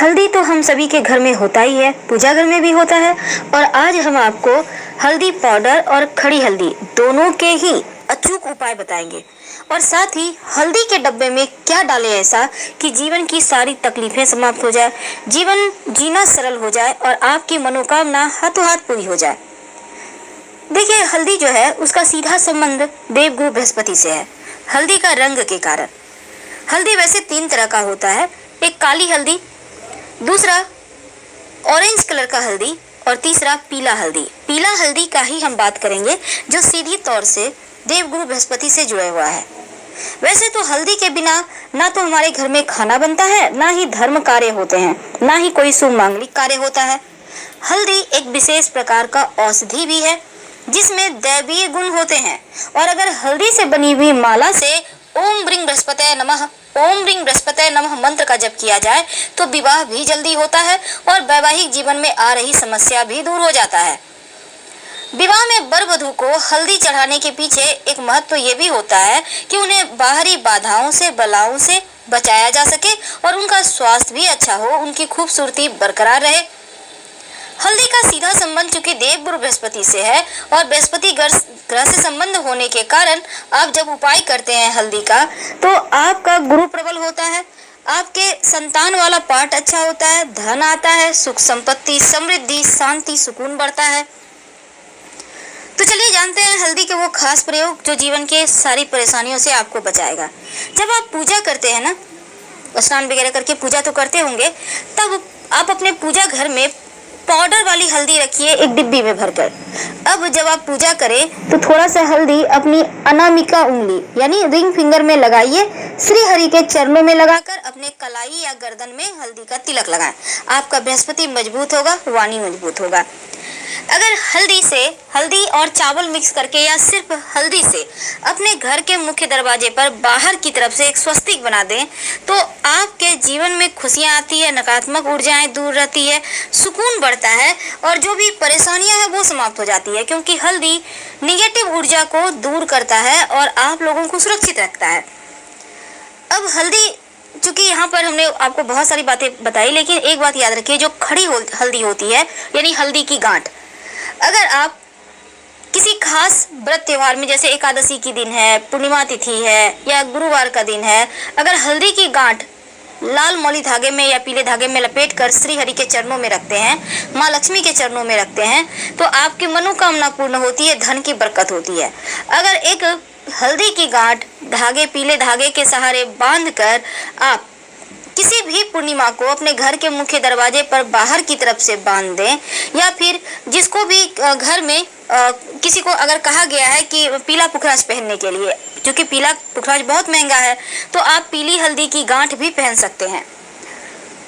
हल्दी तो हम सभी के घर में होता ही है, पूजा घर में भी होता है। और आज हम आपको हल्दी पाउडर और खड़ी हल्दी दोनों के ही अचूक उपाय बताएंगे, और साथ ही हल्दी के डब्बे में क्या डालें ऐसा कि जीवन की सारी तकलीफें समाप्त हो जाए, जीवन जीना सरल हो जाए और आपकी मनोकामना हाथों हाथ पूरी हो जाए। देखिए, हल्दी जो है उसका सीधा संबंध देवगुरु बृहस्पति से है, हल्दी का रंग के कारण। हल्दी वैसे 3 तरह का होता है, एक काली हल्दी, दूसरा ऑरेंज कलर का हल्दी और तीसरा पीला हल्दी। पीला हल्दी का ही हम बात करेंगे जो सीधी तौर से देवगुरु बृहस्पति से जुड़ा हुआ है। वैसे तो हल्दी के बिना ना तो हमारे घर में खाना बनता है, ना ही धर्म कार्य होते हैं, ना ही कोई शुभ मांगलिक कार्य होता है। हल्दी एक विशेष प्रकार का औषधि भी है जिसमें दैवीय गुण होते हैं, और अगर हल्दी से बनी हुई माला से ओम ब्रिंग बृहस्पतये नमः, ओम ब्रिंग बृहस्पतये नमः मंत्र का जप किया जाए तो विवाह भी जल्दी होता है और वैवाहिक जीवन में आ रही समस्या भी दूर हो जाता है। विवाह में वर वधू को हल्दी चढ़ाने के पीछे एक महत्व ये भी होता है कि उन्हें बाहरी बाधाओं से, बलाओं से बचाया जा सके और उनका स्वास्थ्य भी अच्छा हो, उनकी खूबसूरती बरकरार रहे। हल्दी का सीधा संबंध चूंकि देवगुरु बृहस्पति से है और बृहस्पति ग्रह से संबंध होने के कारण आप जब उपाय करते हैं हल्दी का तो आपका गुरु प्रबल होता है, आपके संतान वाला पार्ट अच्छा होता है, धन आता है, सुख संपत्ति, समृद्धि, शांति, सुकून बढ़ता है। तो चलिए जानते हैं हल्दी के वो खास प्रयोग जो जीवन के सारी परेशानियों से आपको बचाएगा। जब आप पूजा करते हैं ना, स्नान वगैरह करके पूजा तो करते होंगे, तब आप अपने पूजा घर में पाउडर वाली हल्दी रखिए एक डिब्बी में भरकर। अब जब आप पूजा करें तो थोड़ा सा हल्दी अपनी अनामिका उंगली यानी रिंग फिंगर में लगाइए, श्री हरि के चरणों में लगाकर अपने कलाई या गर्दन में हल्दी का तिलक लगाएं। आपका बृहस्पति मजबूत होगा, वाणी मजबूत होगा। अगर हल्दी और चावल मिक्स करके या सिर्फ हल्दी से अपने घर के मुख्य दरवाजे पर बाहर की तरफ से एक स्वस्तिक बना दें तो आपके जीवन में खुशियां आती है, नकारात्मक ऊर्जाएं दूर रहती है, सुकून बढ़ता है और जो भी परेशानियां हैं वो समाप्त हो जाती है, क्योंकि हल्दी निगेटिव ऊर्जा को दूर करता है और आप लोगों को सुरक्षित रखता है। अब हल्दी, चूंकि यहाँ पर हमने आपको बहुत सारी बातें बताई, लेकिन एक बात याद रखिए, जो खड़ी हल्दी होती है यानी हल्दी की गांठ, अगर आप किसी खास व्रत त्योहार में, जैसे एकादशी की दिन है, पूर्णिमा तिथि है या गुरुवार का दिन है, अगर हल्दी की गांठ लाल मौली धागे में या पीले धागे में लपेटकर श्री हरि के चरणों में रखते हैं, माँ लक्ष्मी के चरणों में रखते हैं, तो आपकी मनोकामना पूर्ण होती है, धन की बरकत होती है। अगर एक हल्दी की गांठ धागे, पीले धागे के सहारे बांधकर आप किसी भी पूर्णिमा को अपने घर के मुख्य दरवाजे पर बाहर की तरफ से बांध दें, या फिर जिसको भी घर में किसी को अगर कहा गया है कि पीला पुखराज पहनने के लिए, क्योंकि पीला पुखराज बहुत महंगा है, तो आप पीली हल्दी की गांठ भी पहन सकते हैं।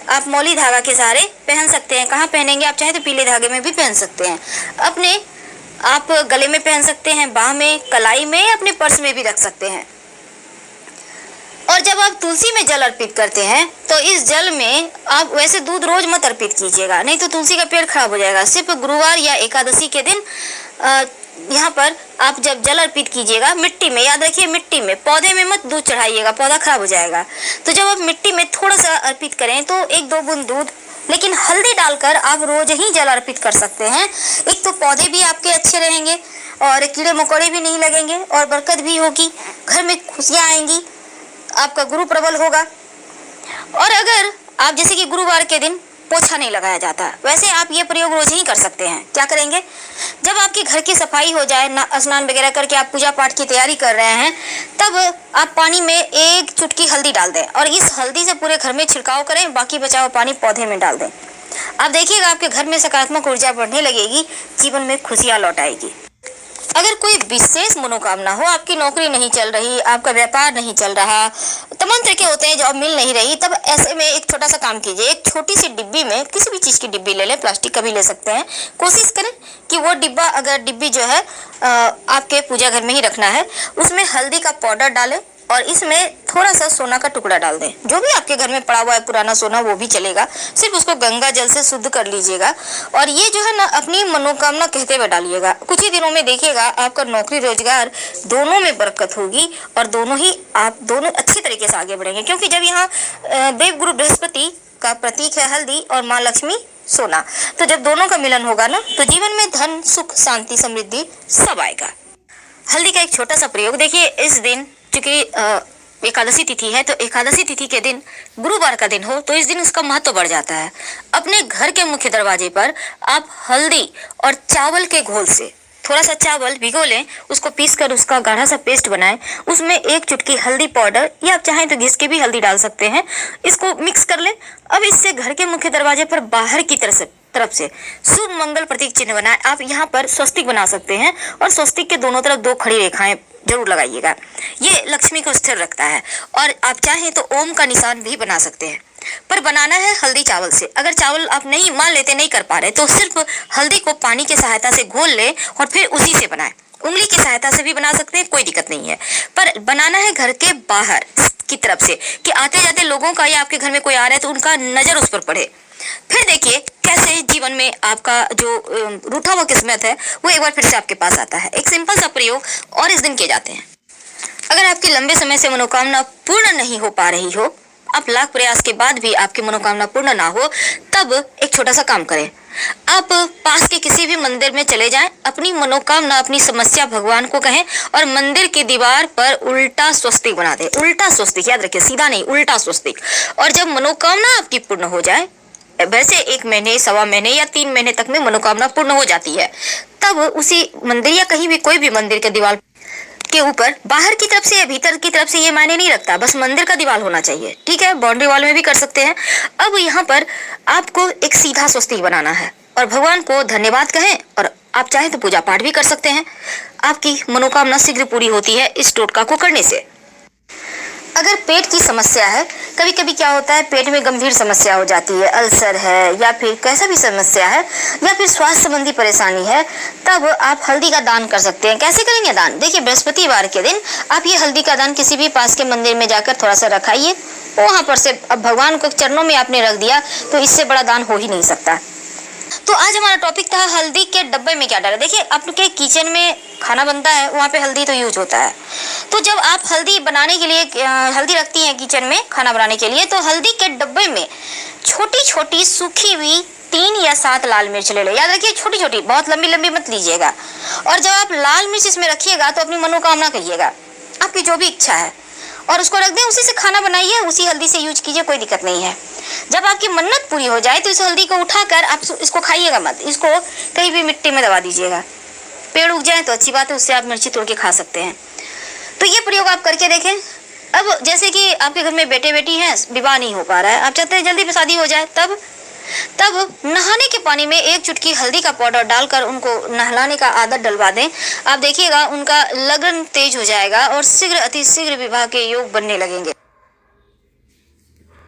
आप मौली धागा के सहारे पहन सकते हैं। कहाँ पहनेंगे आप? चाहे तो पीले धागे में भी पहन सकते हैं, अपने आप गले में पहन सकते हैं, बाह में, कलाई में, अपने पर्स में भी रख सकते हैं। और जब आप तुलसी में जल अर्पित करते हैं तो इस जल में आप वैसे दूध रोज मत अर्पित कीजिएगा, नहीं तो तुलसी का पेड़ खराब हो जाएगा। सिर्फ गुरुवार या एकादशी के दिन यहाँ पर आप जब जल अर्पित कीजिएगा, मिट्टी में, याद रखिए मिट्टी में, पौधे में मत दूध चढ़ाइएगा, पौधा खराब हो जाएगा। तो जब आप मिट्टी में थोड़ा सा अर्पित करें तो 1-2 बूंद दूध, लेकिन हल्दी डालकर आप रोज ही जल अर्पित कर सकते हैं। एक तो पौधे भी आपके अच्छे रहेंगे और कीड़े मकोड़े भी नहीं लगेंगे और बरकत भी होगी, घर में खुशियाँ आएंगी, आपका गुरु प्रबल होगा। और अगर आप, जैसे कि गुरुवार के दिन पोछा नहीं लगाया जाता, वैसे आप ये प्रयोग रोज ही कर सकते हैं। क्या करेंगे? जब आपके घर की सफाई हो जाए, स्नान वगैरह करके आप पूजा पाठ की तैयारी कर रहे हैं, तब आप पानी में 1 चुटकी हल्दी डाल दें और इस हल्दी से पूरे घर में छिड़काव करें, बाकी बचा हुआ पानी पौधे में डाल दें। आप देखिएगा आपके घर में सकारात्मक ऊर्जा बढ़ने लगेगी, जीवन में खुशियाँ लौट आएगी। अगर कोई विशेष मनोकामना हो, आपकी नौकरी नहीं चल रही, आपका व्यापार नहीं चल रहा, तमाम तरह के होते हैं, जॉब मिल नहीं रही, तब ऐसे में एक छोटा सा काम कीजिए। एक छोटी सी डिब्बी में, किसी भी चीज़ की डिब्बी ले लें, प्लास्टिक का भी ले सकते हैं, कोशिश करें कि वो डिब्बी जो है आपके पूजा घर में ही रखना है, उसमें हल्दी का पाउडर डालें और इसमें थोड़ा सा सोना का टुकड़ा डाल दें। जो भी आपके घर में पड़ा हुआ है पुराना सोना वो भी चलेगा, सिर्फ उसको गंगा जल से शुद्ध कर लीजिएगा और ये जो है ना अपनी मनोकामना कहते हुए डालिएगा। कुछ ही दिनों में देखिएगा आपका नौकरी रोजगार दोनों में बरकत होगी और आप दोनों अच्छी तरीके से आगे बढ़ेंगे। क्योंकि जब यहाँ देवगुरु बृहस्पति का प्रतीक है हल्दी और माँ लक्ष्मी सोना। तो जब दोनों का मिलन होगा ना, तो जीवन में धन, सुख, शांति, समृद्धि सब आएगा। हल्दी का एक छोटा सा प्रयोग देखिए। इस दिन चूंकि एकादशी तिथि है, तो एकादशी तिथि के दिन गुरुवार का दिन हो, तो इस दिन उसका महत्व बढ़ जाता है। अपने घर के मुख्य दरवाजे पर आप हल्दी और चावल के घोल से थोड़ा सा चावल भिगो लें, उसको पीस कर उसका गाढ़ा सा पेस्ट बनाएं, उसमें 1 चुटकी हल्दी पाउडर या आप चाहें तो घिस के भी हल्दी डाल सकते हैं, इसको मिक्स कर लें। अब इससे घर के मुख्य दरवाजे पर बाहर की तरफ से शुभ मंगल प्रतीक चिन्ह बनाएं। आप यहाँ पर स्वस्तिक बना सकते हैं और स्वस्तिक के दोनों तरफ 2 खड़ी रेखाएं जरूर लगाइएगा। ये लक्ष्मी को स्थिर रखता है। और आप चाहें तो ओम का निशान भी बना सकते हैं, पर बनाना है हल्दी चावल से। अगर चावल आप नहीं मान लेते, नहीं कर पा रहे, तो सिर्फ हल्दी को पानी की सहायता से घोल ले और फिर उसी से बनाएं। उंगली की सहायता से भी बना सकते हैं, कोई दिक्कत नहीं है, पर बनाना है घर के बाहर की तरफ से, कि आते जाते लोगों का या आपके घर में कोई आ रहा है तो उनका नजर उस पर पड़े। फिर देखिए कैसे जीवन में आपका जो रूठा हुआ किस्मत है वो एक बार फिर से आपके पास आता है। एक सिंपल सा प्रयोग और इस दिन किए जाते हैं। अगर आपकी लंबे समय से मनोकामना पूर्ण नहीं हो पा रही हो, आप लाख प्रयास के बाद भी आपकी मनोकामना पूर्ण ना हो, तब एक छोटा सा काम करें। आप पास के किसी भी मंदिर में चले जाएं, अपनी मनोकामना, अपनी समस्या भगवान को कहें और मंदिर की दीवार पर उल्टा स्वस्तिक बना दें। उल्टा स्वस्तिक, याद रखिए, सीधा नहीं, उल्टा स्वस्तिक। और जब मनोकामना आपकी पूर्ण हो जाए, वैसे 1 महीने, 1.25 महीने या 3 महीने तक में मनोकामना पूर्ण हो जाती है, तब उसी मंदिर या कहीं भी कोई भी मंदिर के दीवार के ऊपर बाहर की तरफ से या भीतर की तरफ से ये मायने नहीं रखता, बस मंदिर का दीवार होना चाहिए, ठीक है। बाउंड्री वॉल में भी कर सकते हैं। अब यहाँ पर आपको एक सीधा स्वस्तिक बनाना है और भगवान को धन्यवाद कहें और आप चाहें तो पूजा पाठ भी कर सकते हैं। आपकी मनोकामना शीघ्र पूरी होती है इस टोटका को करने से। अगर पेट की समस्या है, कभी कभी क्या होता है, पेट में गंभीर समस्या हो जाती है, अल्सर है या फिर कैसा भी समस्या है या फिर स्वास्थ्य संबंधी परेशानी है, तब आप हल्दी का दान कर सकते हैं। कैसे करेंगे दान? देखिए, बृहस्पतिवार के दिन आप ये हल्दी का दान किसी भी पास के मंदिर में जाकर थोड़ा सा रखाइए, वहां पर से अब भगवान को चरणों में आपने रख दिया, तो इससे बड़ा दान हो ही नहीं सकता। तो आज हमारा टॉपिक था हल्दी के डब्बे में क्या डालें। देखिए, आपके किचन में खाना बनता है, वहाँ पे हल्दी तो यूज होता है। तो जब आप हल्दी बनाने के लिए हल्दी रखती हैं किचन में खाना बनाने के लिए, तो हल्दी के डब्बे में छोटी छोटी सूखी हुई 3 या 7 लाल मिर्च ले लें। याद रखिए, छोटी छोटी, बहुत लंबी लंबी मत लीजिएगा। और जब आप लाल मिर्च इसमें रखिएगा तो अपनी मनोकामना कहिएगा, आपकी जो भी इच्छा है, और उसको रख दें। उसी से खाना बनाइए, उसी हल्दी से यूज कीजिए, कोई दिक्कत नहीं है। जब आपकी मन्नत पूरी हो जाए तो इस हल्दी को उठाकर आप इसको खाइएगा मत, इसको कहीं भी मिट्टी में दबा दीजिएगा। पेड़ उग जाए तो अच्छी बात है, उससे आप मिर्ची तोड़ के खा सकते हैं। तो ये प्रयोग आप करके देखें। अब जैसे कि आपके घर में बेटे बेटी हैं, विवाह नहीं हो पा रहा है, आप चाहते हैं जल्दी शादी हो जाए, तब नहाने के पानी में 1 चुटकी हल्दी का पाउडर डालकर उनको नहलाने का आदत डलवा दें। आप देखिएगा उनका लगन तेज हो जाएगा और शीघ्र, अति शीघ्र विवाह के योग बनने लगेंगे।